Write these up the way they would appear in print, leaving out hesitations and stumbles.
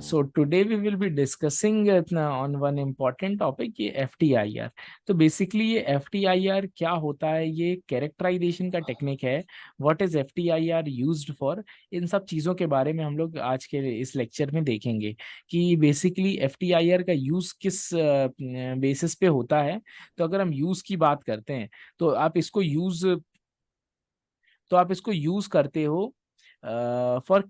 So today we will be discussing on one important topic ये FTIR। तो basically ये FTIR क्या होता है, ये कैरेक्टराइजेशन का टेक्निक है। What is FTIR used for, इन सब चीज़ों के बारे में हम लोग आज के इस लेक्चर में देखेंगे कि बेसिकली FTIR का यूज़ किस बेसिस पे होता है। तो अगर हम यूज़ की बात करते हैं तो आप इसको यूज़ करते हो फॉर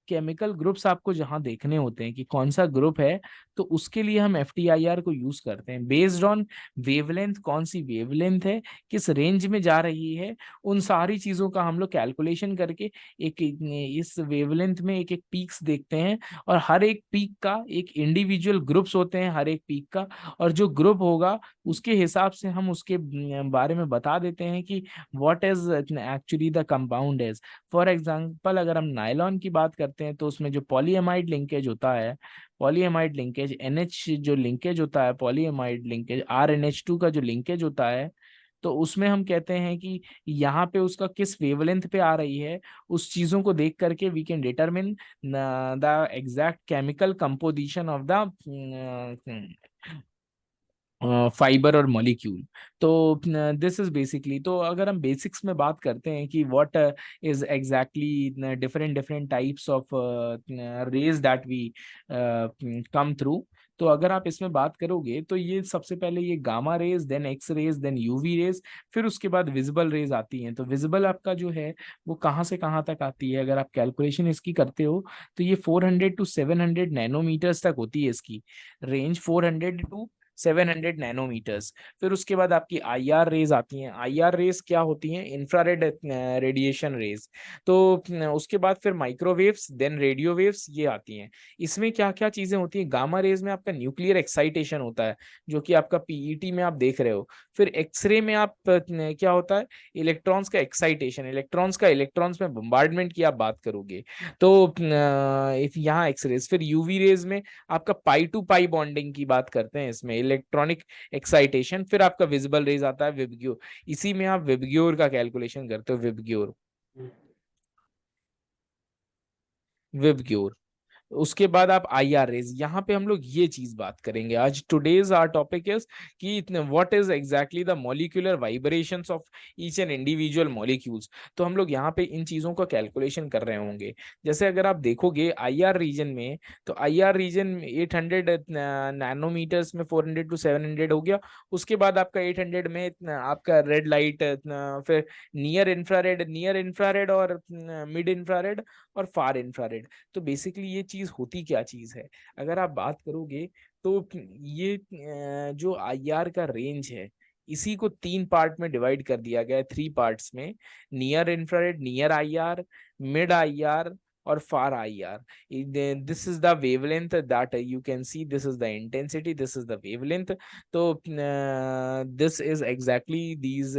केमिकल ग्रुप्स। आपको जहां देखने होते हैं कि कौन सा ग्रुप है, तो उसके लिए हम FTIR को यूज करते हैं बेस्ड ऑन वेवलेंथ। कौन सी वेवलेंथ है, किस रेंज में जा रही है, उन सारी चीजों का हम लोग कैलकुलेशन करके एक इस वेवलेंथ में एक एक पीक्स देखते हैं। और हर एक पीक का एक इंडिविजुअल ग्रुप्स होते हैं, हर एक पीक का। और जो ग्रुप होगा उसके हिसाब से हम उसके बारे में बता देते हैं कि what is actually the compound is. For example अगर हम नायलॉन की बात करते हैं तो उसमें जो पॉलीएमाइड लिंकेज होता है, पॉलीएमाइड लिंकेज NH जो लिंकेज होता है, पॉलीएमाइड लिंकेज RNH2 का जो लिंकेज होता है, तो उसमें हम कहते हैं कि यहाँ पे उसका किस वेवलेंथ पे आ रही है। उस चीजों को देख करके we can determine the exact chemical composition of the fibre और मॉलिक्यूल। तो दिस इज बेसिकली, तो अगर हम बेसिक्स में बात करते हैं कि what is exactly different different types of rays that we come through. तो अगर आप इसमें बात करोगे तो ये सबसे पहले ये gamma rays, then X rays, then UV rays, फिर उसके बाद विजिबल रेज आती हैं। तो विजिबल आपका जो है वो कहाँ से कहाँ तक आती है, अगर आप कैलकुलेशन इसकी करते हो तो ये 400 टू 700 नैनोमीटर्स तक होती है इसकी रेंज, 400 टू 700 नैनोमीटर्स। फिर उसके बाद आपकी IR रेज आती हैं। IR रेज क्या होती हैं? Infrared radiation rays. तो उसके बाद फिर माइक्रोवेव्स, देन रेडियो वेव्स, ये आती हैं। इसमें क्या क्या चीजें होती हैं? गामा रेज में आपका न्यूक्लियर एक्साइटेशन होता है, जो कि आपका PET में आप देख रहे हो। फिर एक्सरे में आप क्या होता है? इलेक्ट्रॉन्स का एक्साइटेशन, इलेक्ट्रॉन्स में बम्बार्डमेंट की आप बात करोगे तो इफ यहाँ एक्सरेज। फिर UV रेज में आपका पाई टू पाई बॉन्डिंग की बात करते हैं, इसमें इलेक्ट्रॉनिक एक्साइटेशन। फिर आपका विजिबल रेज आता है, विबग्योर। इसी में आप विबग्योर का कैलकुलेशन करते हो, विबग्योर, विबग्योर। उसके बाद आप IR रेज, यहाँ पे हम लोग ये चीज बात करेंगे आज। टुडेज आवर टॉपिक इज कि what is exactly the molecular vibrations of each and individual molecules. तो हम लोग यहाँ पे इन चीजों का कैलकुलेशन कर रहे होंगे। जैसे अगर आप देखोगे IR रीजन में, तो IR रीजन में 800 नैनोमीटर्स में 400 टू 700 हो गया। उसके बाद आपका 800 में आपका रेड लाइट, फिर नियर इंफ्रारेड और मिड इंफ्रारेड और फार इंफ्रारेड। तो बेसिकली ये चीज होती क्या चीज है, अगर आप बात करोगे तो ये जो IR का रेंज है, इसी को 3 पार्ट में डिवाइड कर दिया गया है, 3 पार्ट्स में। Near infrared, near IR, mid IR और far IR। This is the wavelength that you can see, this is the intensity, this is the wavelength. तो this is exactly these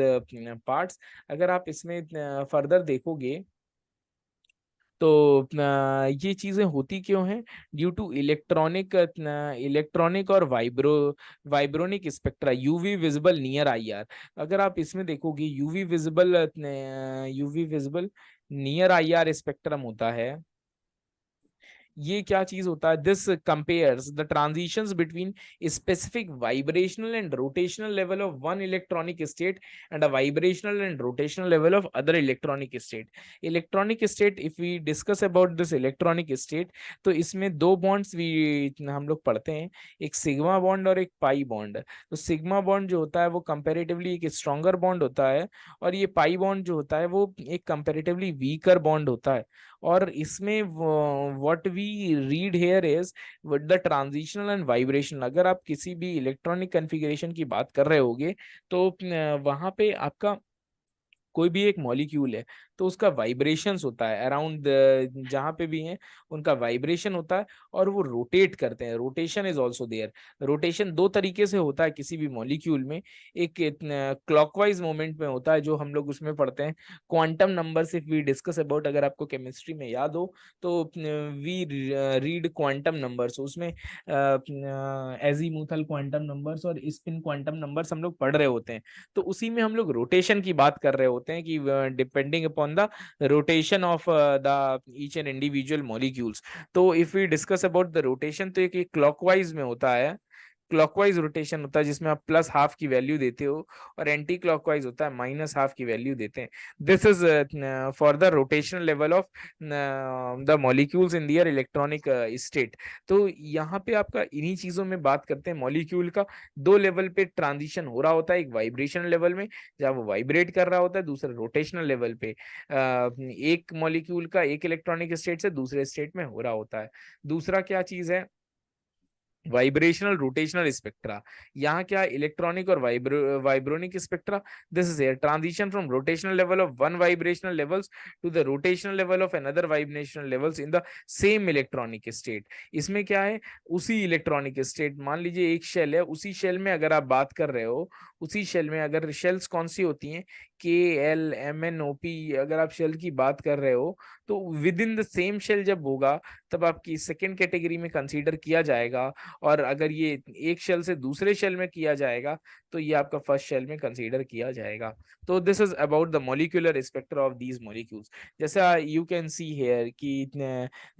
parts. अगर आप इसमें फर्दर देखोगे तो ये चीजें होती क्यों हैं? ड्यू टू इलेक्ट्रॉनिक और vibronic spectra, UV visible, near IR। अगर आप इसमें देखोगे UV visible near IR spectrum होता है। ये क्या चीज होता है? This compares the transitions between specific vibrational and rotational level of one electronic state and a vibrational and rotational level of other electronic state. Electronic state, if we discuss about this electronic state, तो इसमें दो bonds भी हम लोग पढ़ते हैं, एक sigma bond और एक पाई बॉन्ड। तो सिग्मा बॉन्ड जो होता है वो कंपेरेटिवली एक स्ट्रॉन्गर बॉन्ड होता है, और ये पाई बॉन्ड जो होता है वो एक कंपेरेटिवली वीकर बॉन्ड होता है। और इसमें what we read here is the transitional and vibration. अगर आप किसी भी इलेक्ट्रॉनिक कॉन्फ़िगरेशन की बात कर रहे होगे तो वहां पे आपका कोई भी एक मॉलिक्यूल है, तो उसका वाइब्रेशंस होता है अराउंड, जहां पे भी है उनका वाइब्रेशन होता है, और वो रोटेट करते हैं। Rotation is also there. Rotation दो तरीके से होता है किसी भी मॉलिक्यूल में। एक क्लॉकवाइज मोमेंट में होता है, जो हम लोग उसमें पढ़ते हैं quantum numbers, if we discuss about, अगर आपको केमिस्ट्री में याद हो तो वी रीड क्वांटम नंबर्स, उसमें एजीमुथल क्वांटम नंबर्स और स्पिन क्वांटम नंबर्स हम लोग पढ़ रहे होते हैं। तो उसी में हम लोग रोटेशन की बात कर रहे होते हैं कि depending upon upon the rotation of the each and individual molecules. तो if we discuss about the rotation, तो एक क्लॉकवाइज में होता है, क्लॉकवाइज रोटेशन होता है जिसमें आप प्लस हाफ की वैल्यू देते हो, और एंटी क्लॉकवाइज होता है माइनस हाफ की वैल्यू देते हैं. This is for the rotational level of the molecules in their electronic state. तो यहाँ पे आपका इन्हीं चीजों में बात करते हैं. मॉलिक्यूल का दो लेवल पे ट्रांजिशन हो रहा होता है, एक वाइब्रेशन लेवल में जहाँ वो वाइब्रेट कर रहा होता है, दूसरा रोटेशनल लेवल पे एक मॉलिक्यूल का एक इलेक्ट्रॉनिक स्टेट से दूसरे स्टेट में हो रहा होता है. दूसरा क्या चीज है, वाइब्रेशनल रोटेशनल स्पेक्ट्रा. यहाँ क्या इलेक्ट्रॉनिक और vibronic spectra. This is a transition from rotational level of one vibrational levels to the rotational level of another vibrational levels in the same electronic state. इसमें क्या है, उसी इलेक्ट्रॉनिक स्टेट, मान लीजिए एक शेल है, उसी शेल में अगर आप बात कर रहे हो, उसी शेल में अगर शेल्स कौन सी होती हैं, KLMNOP, अगर आप शेल की बात कर रहे हो, तो within the same shell जब होगा तब आपकी सेकेंड कैटेगरी में कंसीडर किया जाएगा. और अगर ये एक शेल से दूसरे शेल में किया जाएगा तो ये आपका फर्स्ट शेल में कंसीडर किया जाएगा. तो this is about the molecular spectra of these molecules. जैसे यू कैन सी हेयर कि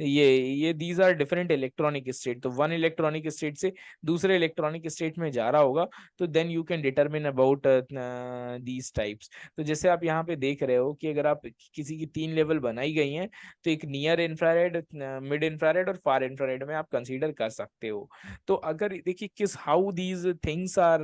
ये these are different electronic state. तो वन इलेक्ट्रॉनिक स्टेट से दूसरे इलेक्ट्रॉनिक स्टेट में जा रहा होगा, तो then you can determine about these types. तो जैसे आप यहाँ पे देख रहे हो कि अगर आप किसी की 3 लेवल बनाई गई हैं, तो एक नियर इंफ्रारेड, मिड इंफ्रारेड और फार इंफ्रारेड में आप कंसीडर कर सकते हो. तो अगर देखिए किस हाउ दीज थिंग्स आर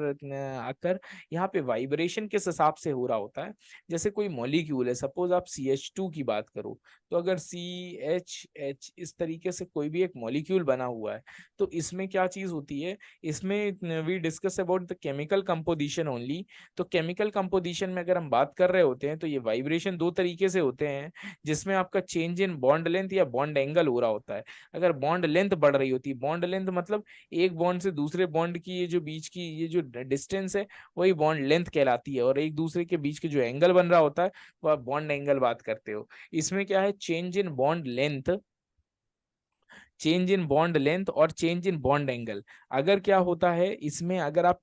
अकर, यहाँ पे वाइब्रेशन किस हिसाब से हो रहा होता है. जैसे कोई मॉलिक्यूल है, सपोज आप CH2 की बात करो, तो अगर CHH इस तरीके से कोई भी एक मॉलिक्यूल बना हुआ है, तो इसमें क्या चीज होती है, इसमें we discuss about the chemical composition only. तो केमिकल कंपोजिशन में अगर हम बात कर रहे होते हैं, तो ये वाइब्रेशन दो तरीके से होते हैं, जिसमें आपका चेंज इन बॉन्ड लेंथ या बॉन्ड एंगल हो रहा होता है. अगर बॉन्ड लेंथ बढ़ रही होती है, बॉन्ड लेंथ मतलब एक बॉन्ड से दूसरे बॉन्ड की ये जो बीच की ये जो डिस्टेंस है, वही बॉन्ड लेंथ कहलाती है. और एक दूसरे के बीच के जो एंगल बन रहा होता है, वह बॉन्ड एंगल बात करते हो. इसमें क्या है, change in bond length, change in bond length और चेंज इन बॉन्ड एंगल. अगर क्या होता है इसमें, अगर आप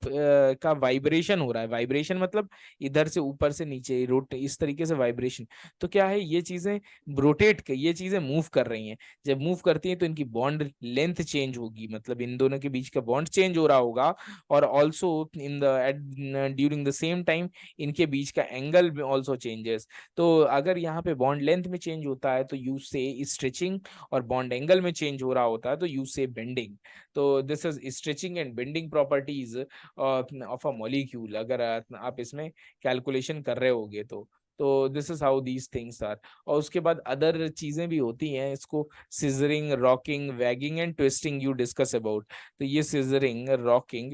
का वाइब्रेशन हो रहा है, वाइब्रेशन मतलब इधर से ऊपर से नीचे रोट इस तरीके से वाइब्रेशन, तो क्या है, ये चीजें रोटेट, ये चीजें मूव कर रही हैं. जब मूव करती हैं तो इनकी बॉन्ड लेंथ चेंज होगी, मतलब इन दोनों के बीच का बॉन्ड चेंज हो रहा होगा. और also in the during the same time इनके बीच का एंगल ऑल्सो चेंजेस. तो अगर यहाँ पे बॉन्ड लेंथ में चेंज होता है तो यू से स्ट्रेचिंग, और बॉन्ड एंगल में चेंज हो रहा होता है तो यू से बेंडिंग. तो this is stretching and bending properties of a molecule, अगर आप इसमें कैलकुलेशन कर रहे होगे तो this is how these things are. और उसके बाद अदर चीजें भी होती हैं, इसको scissoring, rocking, wagging and twisting you discuss about. तो ये scissoring, rocking,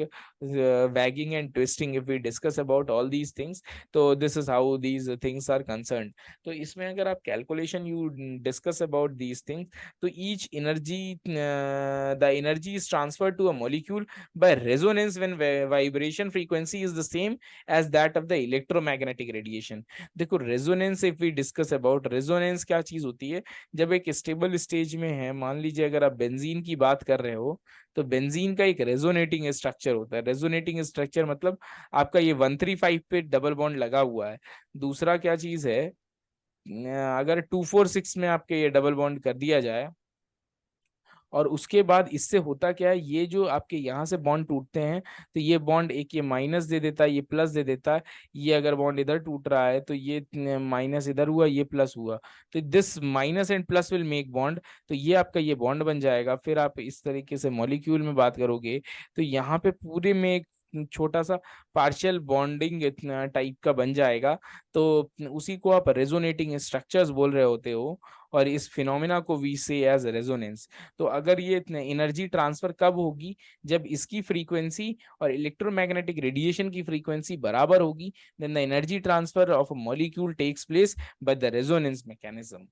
wagging and twisting, if we discuss about all these things, तो this is how these things are concern. तो इसमें अगर आप calculation you discuss about these things, तो each energy the energy is transferred to a molecule by resonance when vibration frequency is the same as that of the electromagnetic radiation. देखो resonance, if we discuss about resonance, क्या चीज होती है, जब एक stable stage में है, मान लीजिए अगर आप बेंजीन की बात कर रहे हो, तो बेंजीन का एक रेजोनेटिंग स्ट्रक्चर होता है. रेजोनेटिंग स्ट्रक्चर मतलब आपका ये 135 पे डबल बॉन्ड लगा हुआ है. दूसरा क्या चीज है, अगर 246 में आपके ये डबल बॉन्ड कर दिया जाए, और उसके बाद इससे होता क्या है, ये जो आपके यहाँ से बॉन्ड टूटते हैं, तो ये बॉन्ड एक ये माइनस दे देता है, ये प्लस दे देता है. ये अगर बॉन्ड इधर टूट रहा है तो ये माइनस इधर हुआ, ये प्लस हुआ, तो this minus and plus will make bond. तो ये आपका ये बॉन्ड बन जाएगा. फिर आप इस तरीके से मॉलिक्यूल में बात करोगे, तो यहाँ पे पूरे में एक छोटा सा पार्शियल बॉन्डिंग टाइप का बन जाएगा. तो उसी को आप रेजोनेटिंग स्ट्रक्चर्स बोल रहे होते हो, और इस फिनोमिना को वी से एज रेजोनेंस. तो अगर ये एनर्जी ट्रांसफर कब होगी, जब इसकी फ्रीक्वेंसी और इलेक्ट्रोमैग्नेटिक रेडिएशन की फ्रीक्वेंसी बराबर होगी, then the energy transfer of a molecule takes place by the resonance mechanism.